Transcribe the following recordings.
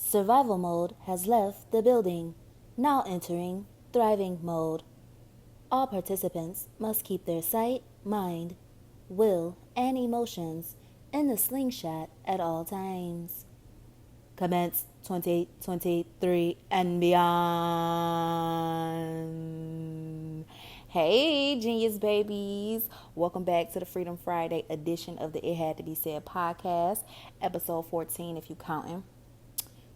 Survival mode has left the building, now entering thriving mode. All participants must keep their sight, mind, will, and emotions in the slingshot at all times. Commence 2023 and beyond. Hey, genius babies. Welcome back to the Freedom Friday edition of the It Had to Be Said podcast, episode 14 if you counting.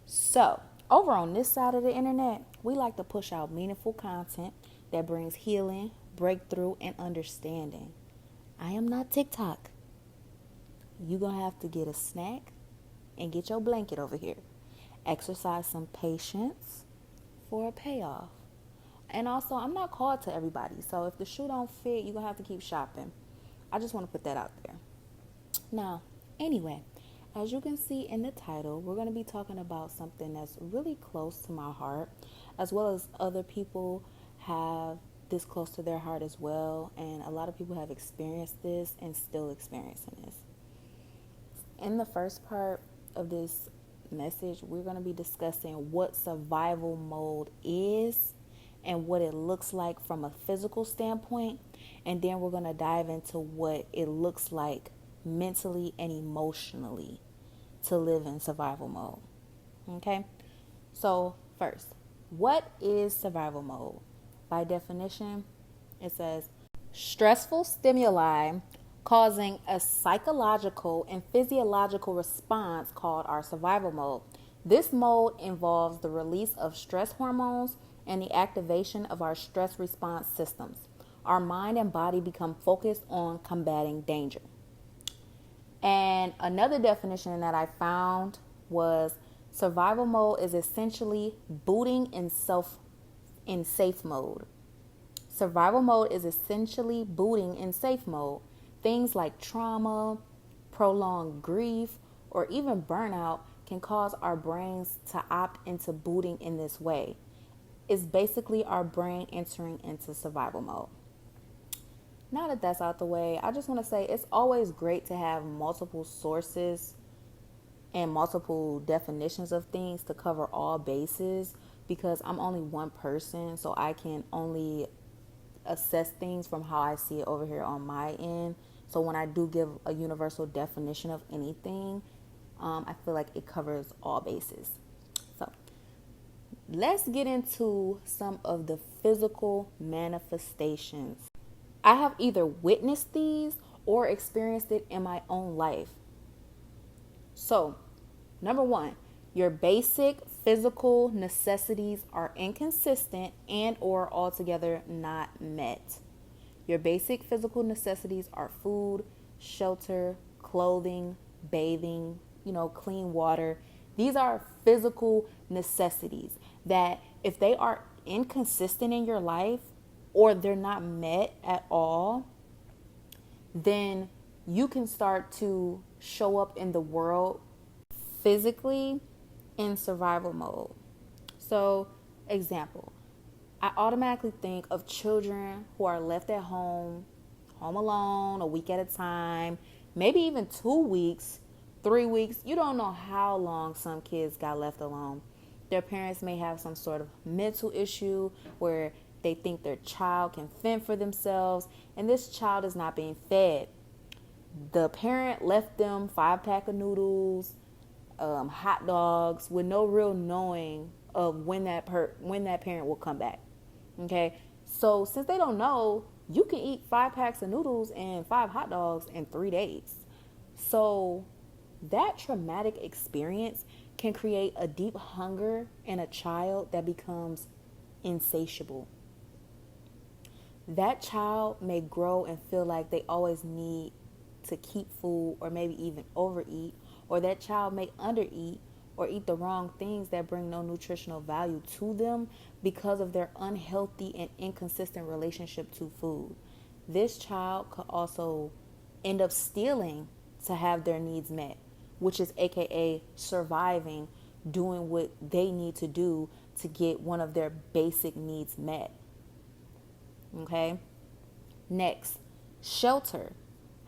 So, over on this side of the internet, we like to push out meaningful content that brings healing, breakthrough, and understanding. I am not TikTok. You're going to have to get a snack and get your blanket over here. Exercise some patience for a payoff. And also, I'm not called to everybody. So if the shoe don't fit, you're going to have to keep shopping. I just want to put that out there. Now, anyway, as you can see in the title, we're going to be talking about something that's really close to my heart, as well as other people have this close to their heart as well. And a lot of people have experienced this and still experiencing this. In the first part of this message, we're going to be discussing what survival mode is and what it looks like from a physical standpoint. And then we're going to dive into what it looks like mentally and emotionally to live in survival mode. Okay? So first, what is survival mode? By definition, it says stressful stimuli causing a psychological and physiological response called our survival mode. This mode involves the release of stress hormones and the activation of our stress response systems. Our mind and body become focused on combating danger. And another definition that I found was survival mode is essentially booting in safe mode. Survival mode is essentially booting in safe mode. Things like trauma, prolonged grief, or even burnout can cause our brains to opt into booting in this way. It's basically our brain entering into survival mode. Now that that's out the way, I just want to say it's always great to have multiple sources and multiple definitions of things to cover all bases, because I'm only one person, so I can only assess things from how I see it over here on my end. So when I do give a universal definition of anything, I feel like it covers all bases. So let's get into some of the physical manifestations. I have either witnessed these or experienced it in my own life. So, number one, your basic physical necessities are inconsistent and or altogether not met. Your basic physical necessities are food, shelter, clothing, bathing, clean water. These are physical necessities that if they are inconsistent in your life or they're not met at all, then you can start to show up in the world physically in survival mode. So, example, I automatically think of children who are left at home alone, a week at a time, maybe even 2 weeks, 3 weeks. You don't know how long some kids got left alone. Their parents may have some sort of mental issue where they think their child can fend for themselves, and this child is not being fed. The parent left them 5-pack of noodles, hot dogs, with no real knowing of when that parent will come back. Okay, so since they don't know, you can eat 5 packs of noodles and 5 hot dogs in 3 days. So that traumatic experience can create a deep hunger in a child that becomes insatiable. That child may grow and feel like they always need to keep food or maybe even overeat, or that child may undereat or eat the wrong things that bring no nutritional value to them because of their unhealthy and inconsistent relationship to food. This child could also end up stealing to have their needs met, which is AKA surviving, doing what they need to do to get one of their basic needs met. Okay. Next, shelter.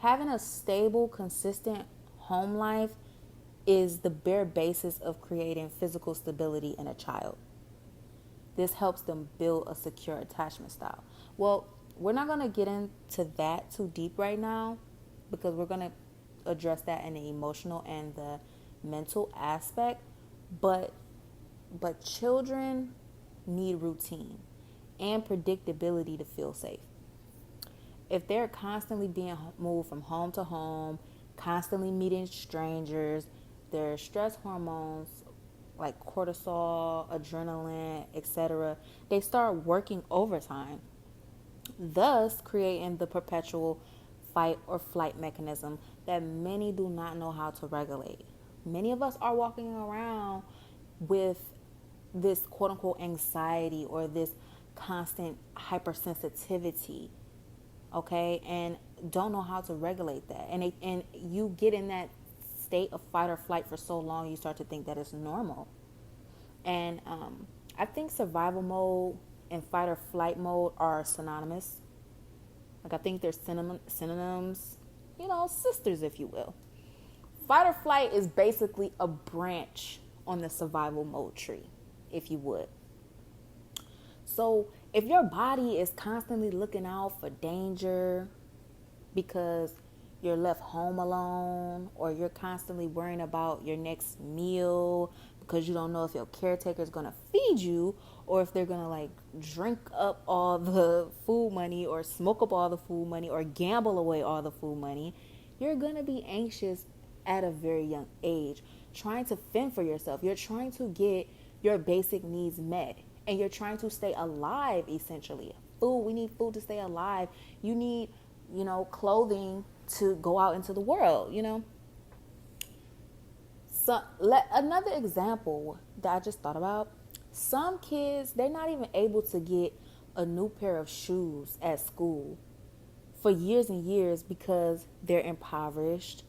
Having a stable, consistent home life is the bare basis of creating physical stability in a child. This helps them build a secure attachment style. Well, we're not going to get into that too deep right now because we're going to address that in the emotional and the mental aspect. But children need routine and predictability to feel safe. If they're constantly being moved from home to home, constantly meeting strangers, their stress hormones like cortisol, adrenaline, etc., they start working overtime, thus creating the perpetual fight or flight mechanism that many do not know how to regulate. Many of us are walking around with this quote unquote anxiety or this constant hypersensitivity, okay, and don't know how to regulate that. And you get in that state of fight or flight for so long, you start to think that it's normal. And I think survival mode and fight or flight mode are synonymous. Like, I think they're synonyms, sisters, if you will. Fight or flight is basically a branch on the survival mode tree, if you would. So if your body is constantly looking out for danger because you're left home alone, or you're constantly worrying about your next meal because you don't know if your caretaker is going to feed you, or if they're going to like drink up all the food money, or smoke up all the food money, or gamble away all the food money, you're going to be anxious at a very young age, trying to fend for yourself. You're trying to get your basic needs met, and you're trying to stay alive, essentially. Food, we need food to stay alive. You need, clothing to go out into the world, So another example that I just thought about, some kids, they're not even able to get a new pair of shoes at school for years and years because they're impoverished,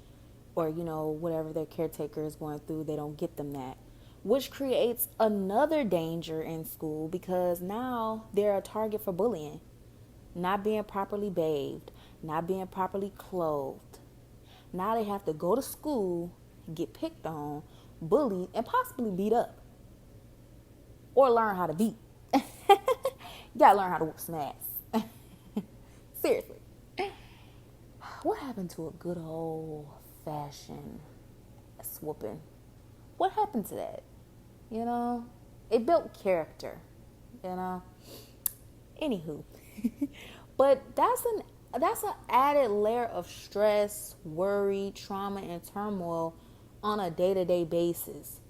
or, whatever their caretaker is going through, they don't get them that, which creates another danger in school because now they're a target for bullying, not being properly bathed, not being properly clothed. Now they have to go to school, get picked on, bullied, and possibly beat up. Or learn how to beat. You gotta learn how to whoop some ass. Seriously. What happened to a good old fashioned whooping? What happened to that? It built character, Anywho. But that's an added layer of stress, worry, trauma, and turmoil on a day-to-day basis.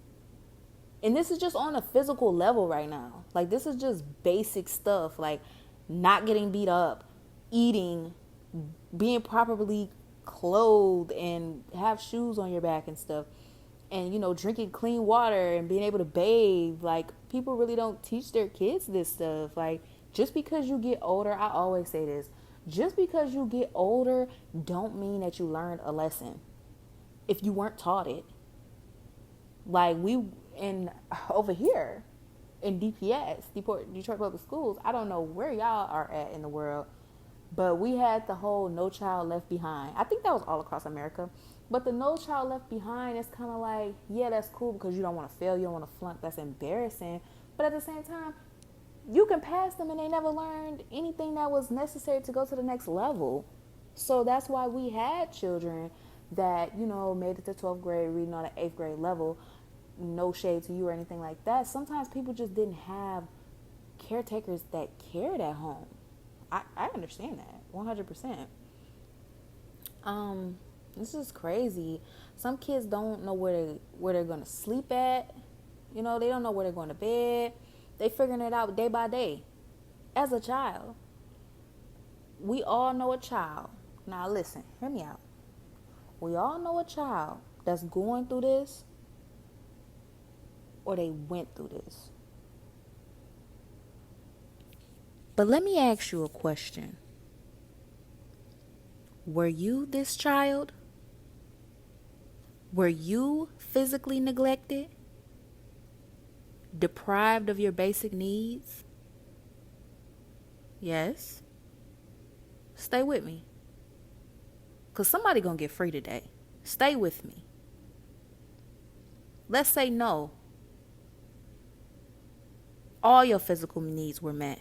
And this is just on a physical level right now. Like, this is just basic stuff, like not getting beat up, eating, being properly clothed and have shoes on your back and stuff. And, drinking clean water and being able to bathe. Like, people really don't teach their kids this stuff. Like, just because you get older, I always say this, just because you get older don't mean that you learned a lesson if you weren't taught it. Like, over here in DPS, Detroit Public Schools, I don't know where y'all are at in the world, but we had the whole No Child Left Behind. I think that was all across America. But the No Child Left Behind is kind of like, yeah, that's cool because you don't want to fail, you don't want to flunk, that's embarrassing. But at the same time, you can pass them and they never learned anything that was necessary to go to the next level. So that's why we had children that, made it to 12th grade reading on an 8th grade level. No shade to you or anything like that. Sometimes people just didn't have caretakers that cared at home. I understand that 100%. This is crazy. Some kids don't know where they're gonna sleep at. They don't know where they're going to bed. They figuring it out day by day. As a child, we all know a child. Now listen, hear me out. We all know a child that's going through this, or they went through this. But let me ask you a question. Were you this child? Were you physically neglected? Deprived of your basic needs? Yes. Stay with me. Because somebody gonna get free today. Stay with me. Let's say no. All your physical needs were met.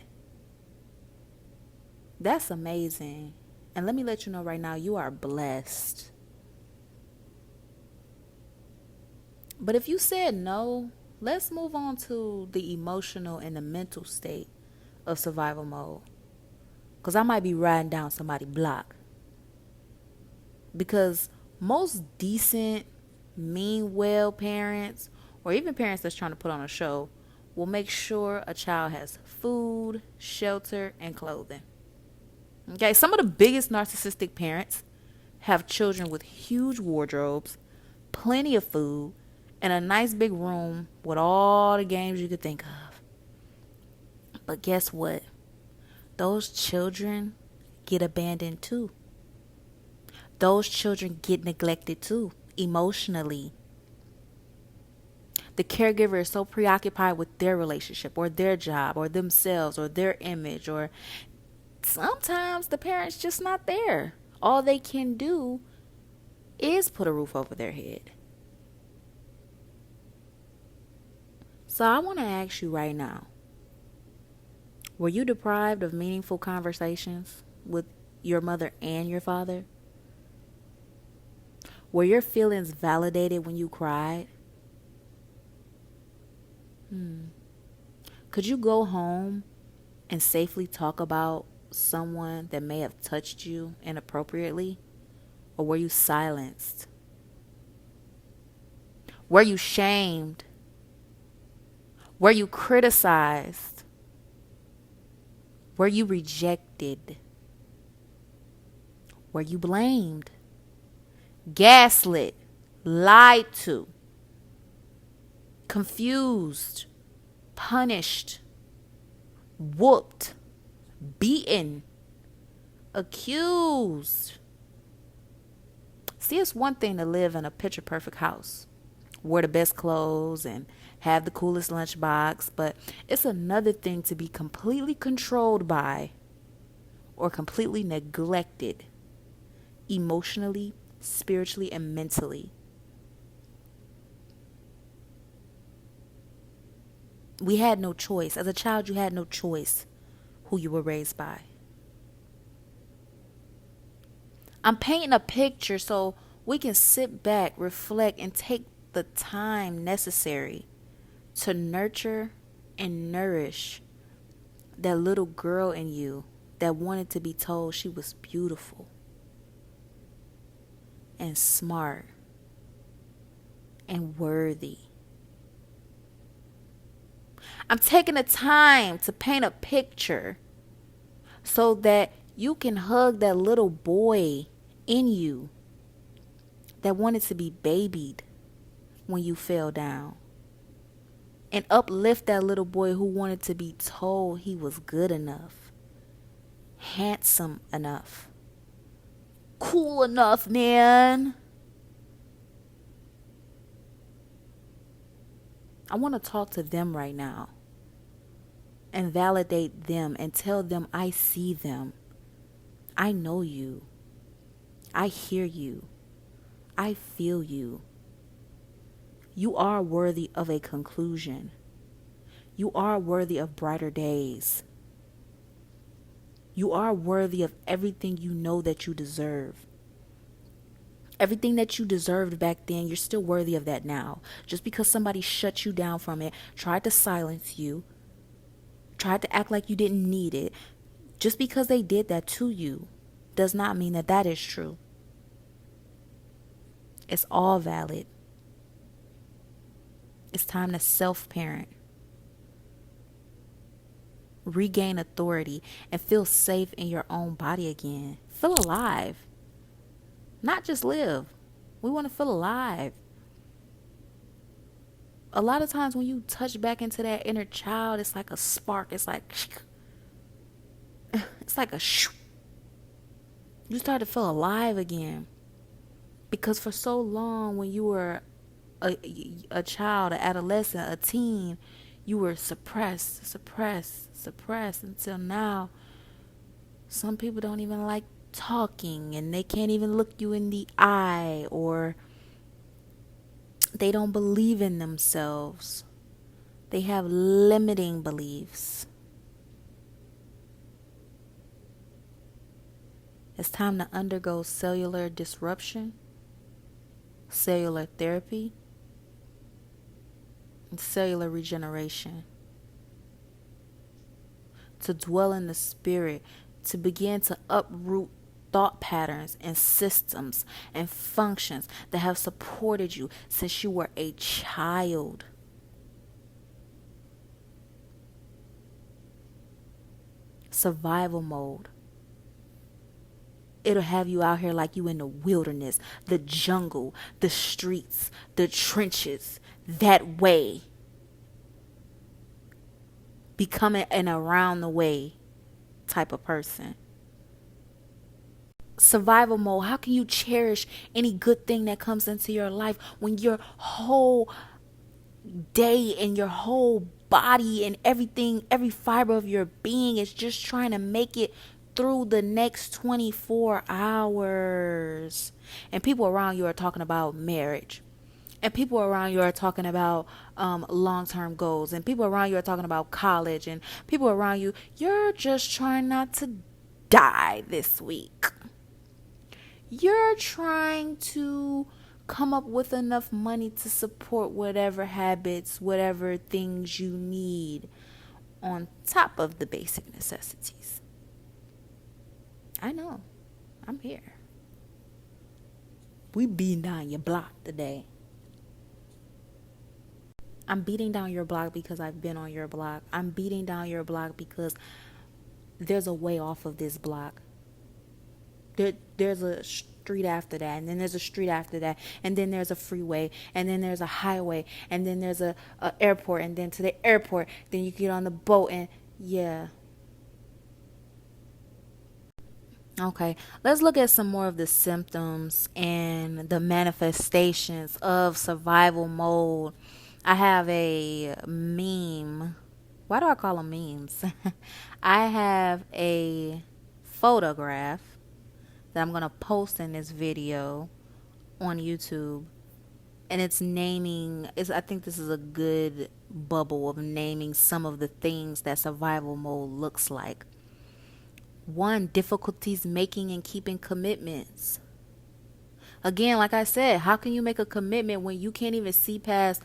That's amazing. And let me let you know right now, you are blessed. But if you said no, let's move on to the emotional and the mental state of survival mode. Because I might be riding down somebody's block. Because most decent, mean well parents, or even parents that's trying to put on a show, will make sure a child has food, shelter, and clothing. Okay, some of the biggest narcissistic parents have children with huge wardrobes, plenty of food, and a nice big room with all the games you could think of. But guess what? Those children get abandoned too. Those children get neglected too, emotionally. The caregiver is so preoccupied with their relationship or their job or themselves or their image, or sometimes the parent's just not there. All they can do is put a roof over their head. So I want to ask you right now, were you deprived of meaningful conversations with your mother and your father? Were your feelings validated when you cried? Could you go home and safely talk about someone that may have touched you inappropriately? Or were you silenced? Were you shamed? Were you criticized? Were you rejected? Were you blamed? Gaslit? Lied to? Confused? Punished? Whooped? Beaten? Accused? See, it's one thing to live in a picture perfect house, wear the best clothes, and have the coolest lunchbox, but it's another thing to be completely controlled by or completely neglected emotionally, spiritually, and mentally. We had no choice. As a child, you had no choice who you were raised by. I'm painting a picture so we can sit back, reflect, and take the time necessary to nurture and nourish that little girl in you that wanted to be told she was beautiful and smart and worthy. I'm taking the time to paint a picture so that you can hug that little boy in you that wanted to be babied when you fell down, and uplift that little boy who wanted to be told he was good enough, handsome enough, cool enough, man. I want to talk to them right now and validate them and tell them I see them. I know you. I hear you. I feel you. You are worthy of a conclusion. You are worthy of brighter days. You are worthy of everything you know that you deserve. Everything that you deserved back then, you're still worthy of that now. Just because somebody shut you down from it, tried to silence you, tried to act like you didn't need it, just because they did that to you, does not mean that that is true. It's all valid. It's time to self-parent. Regain authority and feel safe in your own body again. Feel alive. Not just live. We want to feel alive. A lot of times when you touch back into that inner child, it's like a spark. It's like a shoo. You start to feel alive again. Because for so long when you were a child, an adolescent, a teen, you were suppressed until now. Some people don't even like talking, and they can't even look you in the eye, or They don't believe in themselves. They have limiting beliefs. It's time to undergo cellular disruption, cellular therapy, and cellular regeneration. To dwell in the spirit, to begin to uproot thought patterns and systems and functions that have supported you since you were a child. Survival mode. It'll have you out here like you in the wilderness, the jungle, the streets, the trenches, that way. Becoming an around the way type of person. Survival mode. How can you cherish any good thing that comes into your life when your whole day and your whole body and everything, every fiber of your being is just trying to make it through the next 24 hours? And people around you are talking about marriage. And people around you are talking about long-term goals. And people around you are talking about college. And people around you, you're just trying not to die this week. You're trying to come up with enough money to support whatever habits, whatever things you need on top of the basic necessities. I know. I'm here. We beating down your block today. I'm beating down your block because I've been on your block. I'm beating down your block because there's a way off of this block. There's a street after that, and then there's a street after that, and then there's a freeway, and then there's a highway, and then there's a airport, and then to the airport, then you get on the boat, and yeah. Okay, let's look at some more of the symptoms and the manifestations of survival mode. I have a meme. Why do I call them memes? I have a photograph that I'm going to post in this video on YouTube. And it's naming, I think this is a good bubble of naming some of the things that survival mode looks like. 1, difficulties making and keeping commitments. Again, like I said, how can you make a commitment when you can't even see past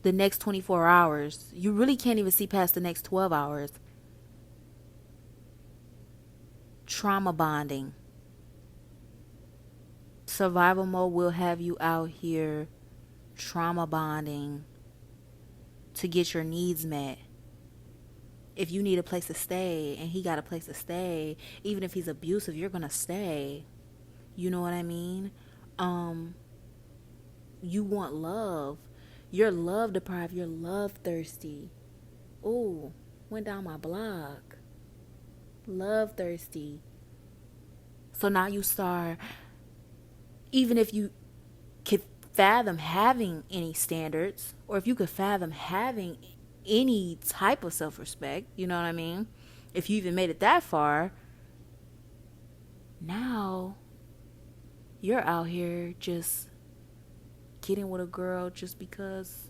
the next 24 hours? You really can't even see past the next 12 hours. Trauma bonding. Survival mode will have you out here trauma bonding to get your needs met. If you need a place to stay and he got a place to stay, even if he's abusive, you're going to stay. You know what I mean? You want love. You're love deprived. You're love thirsty. Ooh, went down my block. Love thirsty. So now you start, even if you could fathom having any standards, or if you could fathom having any type of self-respect, you know what I mean? If you even made it that far, now you're out here just getting with a girl just because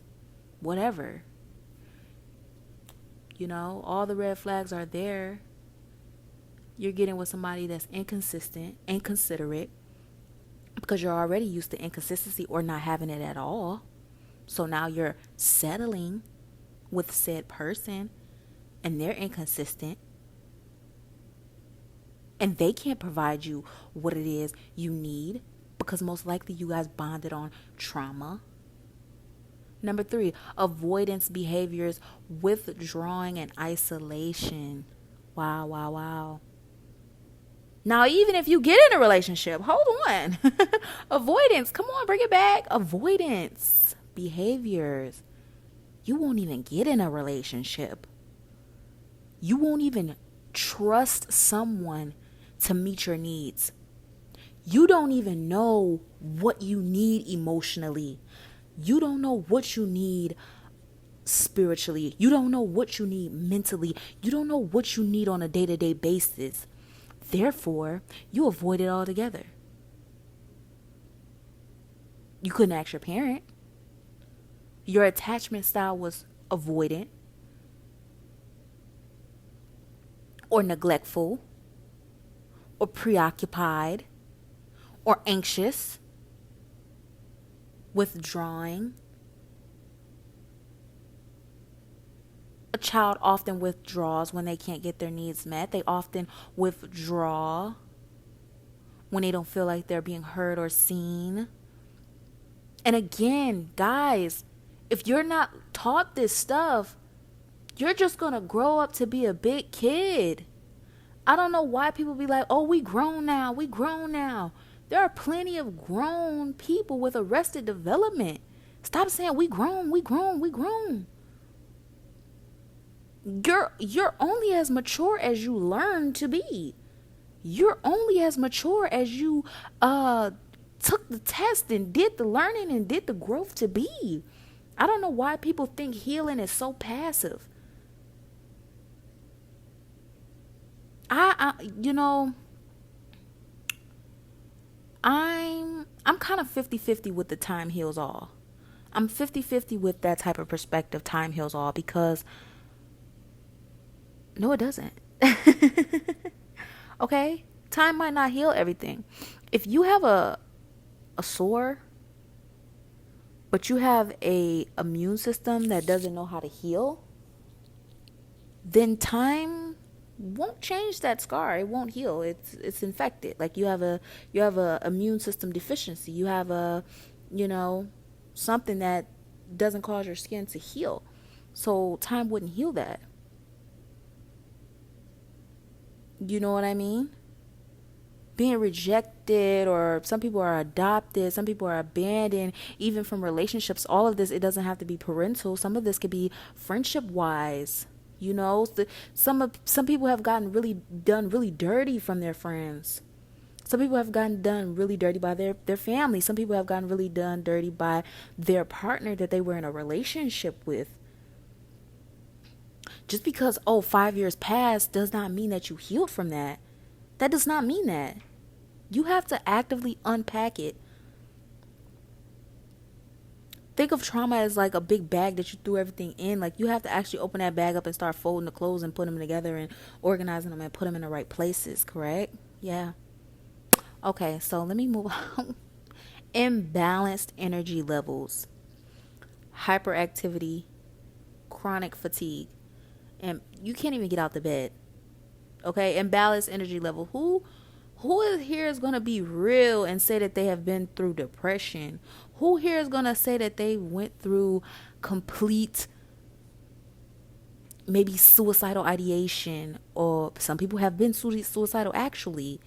whatever. You know, all the red flags are there. You're getting with somebody that's inconsistent, inconsiderate, because you're already used to inconsistency or not having it at all. So now you're settling with said person and they're inconsistent and they can't provide you what it is you need because most likely you guys bonded on trauma. Number 3, avoidance behaviors, withdrawing and isolation. Wow. Now, even if you get in a relationship, hold on. Avoidance, come on, bring it back. Avoidance behaviors. You won't even get in a relationship. You won't even trust someone to meet your needs. You don't even know what you need emotionally. You don't know what you need spiritually. You don't know what you need mentally. You don't know what you need on a day-to-day basis. Therefore, you avoid it altogether. You couldn't ask your parent. Your attachment style was avoidant or neglectful or preoccupied or anxious, withdrawing. A child often withdraws when they can't get their needs met. They often withdraw when they don't feel like they're being heard or seen. And again, guys, if you're not taught this stuff, you're just going to grow up to be a big kid. I don't know why people be like, oh, we grown now. We grown now. There are plenty of grown people with arrested development. Stop saying we grown, we grown, we grown. You're only as mature as you learn to be. You're only as mature as you took the test and did the learning and did the growth to be. I don't know why people think healing is so passive. I you know, I'm kind of 50-50 with the time heals all. I'm 50-50 with that type of perspective, time heals all, because no, it doesn't. Okay? Time might not heal everything. If you have a sore, but you have a immune system that doesn't know how to heal, then time won't change that scar. It won't heal. It's infected. Like you have a immune system deficiency. You have something that doesn't cause your skin to heal. So time wouldn't heal that. You know what I mean? Being rejected, or some people are adopted, some people are abandoned, even from relationships. All of this, it doesn't have to be parental. Some of this could be friendship wise. Some people have gotten done really dirty from their friends. Some people have gotten done really dirty by their family. Some people have gotten really done dirty by their partner that they were in a relationship with. Just because 5 years passed does not mean that you healed from that. That does not mean that. You have to actively unpack it. Think of trauma as like a big bag that you threw everything in. Like, you have to actually open that bag up and start folding the clothes and put them together and organizing them and put them in the right places, correct? Yeah. Okay, so let me move on. Imbalanced energy levels, hyperactivity, chronic fatigue, and you can't even get out the bed. Okay, imbalanced energy level. Who is here is going to be real and say that they have been through depression? Who here is going to say that they went through complete, maybe suicidal ideation, or some people have been suicidal actually.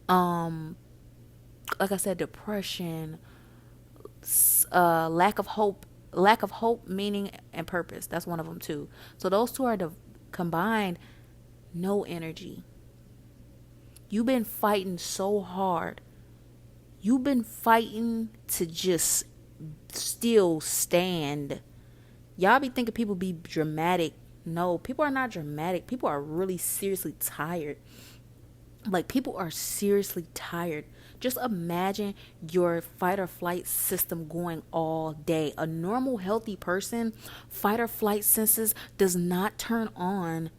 Like I said, depression, lack of hope, meaning, and purpose. That's one of them too. So those two are combined. No energy. You've been fighting so hard. You've been fighting to just still stand. Y'all be thinking people be dramatic. No, people are not dramatic. People are really seriously tired. Like, people are seriously tired. Just imagine your fight or flight system going all day. A normal, healthy person, fight or flight senses does not turn on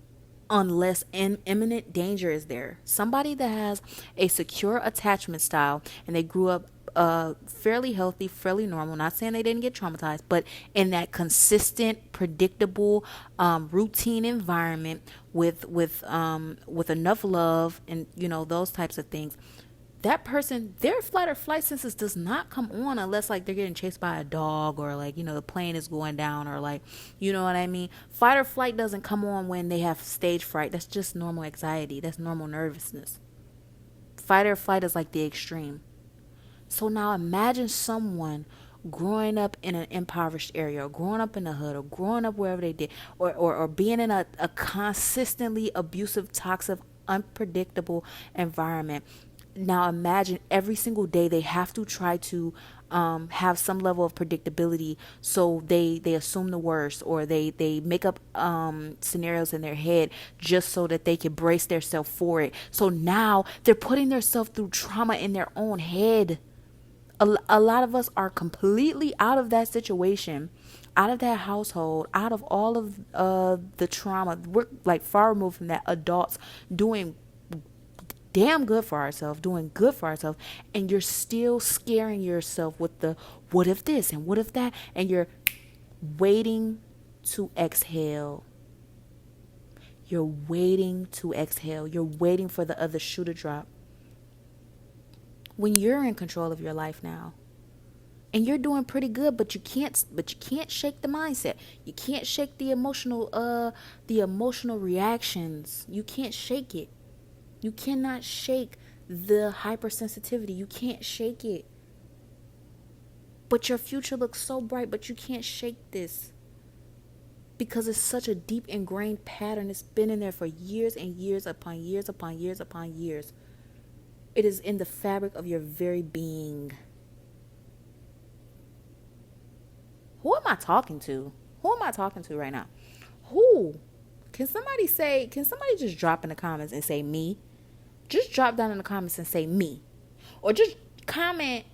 unless imminent danger is there. Somebody that has a secure attachment style and they grew up fairly healthy, fairly normal, not saying they didn't get traumatized, but in that consistent, predictable, routine environment with enough love and those types of things, that person, their flight or flight senses does not come on unless like they're getting chased by a dog, or like the plane is going down, or like what I mean. Fight or flight doesn't come on when they have stage fright. That's just normal anxiety. That's normal nervousness. Fight or flight is like the extreme. So now imagine someone growing up in an impoverished area, or growing up in the hood, or growing up wherever they did, or being in a consistently abusive, toxic, unpredictable environment. Now imagine every single day they have to try to have some level of predictability. So they assume the worst, or they make up scenarios in their head just so that they can brace themselves for it. So now they're putting themselves through trauma in their own head. A lot of us are completely out of that situation, Out of that household, out of all of the trauma, we're like far removed from that. Adults doing damn good for ourselves, doing good for ourselves, and you're still scaring yourself with the what if this and what if that, and you're waiting to exhale. You're waiting to exhale. You're waiting for the other shoe to drop. When you're in control of your life now, and you're doing pretty good, but you can't shake the mindset. You can't shake the emotional reactions. You can't shake it. You cannot shake the hypersensitivity. You can't shake it. But your future looks so bright, but you can't shake this because it's such a deep ingrained pattern. It's been in there for years and years upon years upon years upon years. It is in the fabric of your very being. Who am I talking to? Who am I talking to right now? Who? Can somebody just drop in the comments and say me? Just drop down in the comments and say me. Or just comment,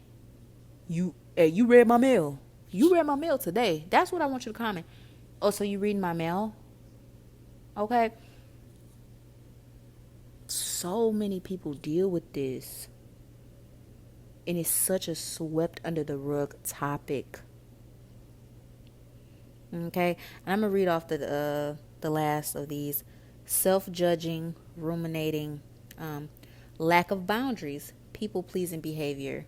you read my mail. You read my mail today. That's what I want you to comment. Oh, so you reading my mail? Okay. So many people deal with this. And it's such a swept under the rug topic. Okay, and I'm gonna read off the last of these: self-judging, ruminating, lack of boundaries, people-pleasing behavior,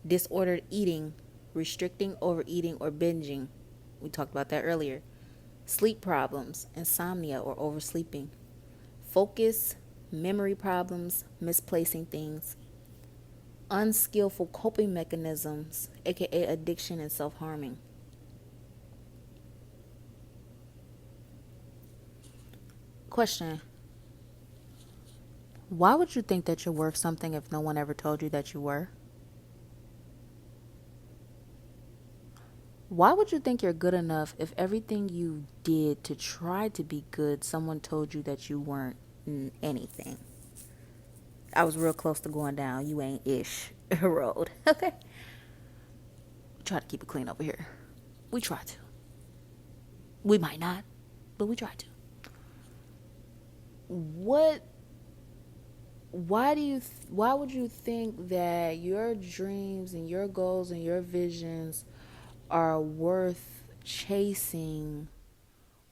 disordered eating, restricting, overeating, or binging. We talked about that earlier. Sleep problems, insomnia or oversleeping, focus, memory problems, misplacing things, unskillful coping mechanisms, aka addiction and self-harming. Question: why would you think that you're worth something if no one ever told you that you were? Why would you think you're good enough if everything you did to try to be good, someone told you that you weren't anything? I was real close to going down you ain't ish road. Okay. We try to keep it clean over here. We try to. We might not, but we try to. What why would you think that your dreams and your goals and your visions are worth chasing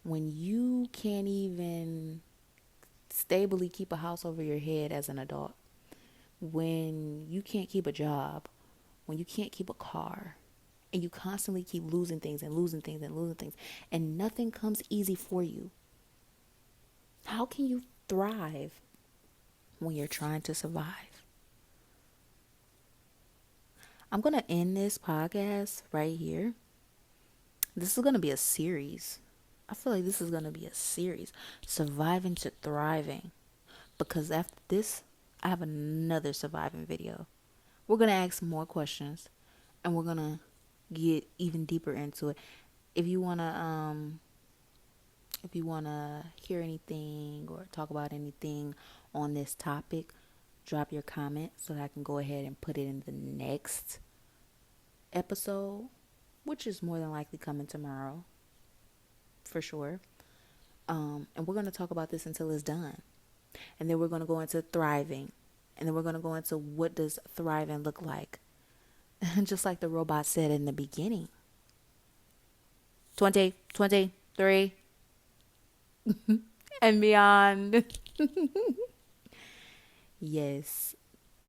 when you can't even stably keep a house over your head as an adult, when you can't keep a job, when you can't keep a car, and you constantly keep losing things and losing things and losing things, and nothing comes easy for you? How can you thrive when you're trying to survive? I'm going to end this podcast right here. This is going to be a series. I feel like this is going to be a series. Surviving to thriving. Because after this, I have another surviving video. We're going to ask more questions. And we're going to get even deeper into it. If you want to hear anything or talk about anything on this topic, drop your comment so that I can go ahead and put it in the next episode, which is more than likely coming tomorrow, for sure. And we're going to talk about this until it's done. And then we're going to go into thriving. And then we're going to go into what does thriving look like. Just like the robot said in the beginning. 2023 and beyond. Yes.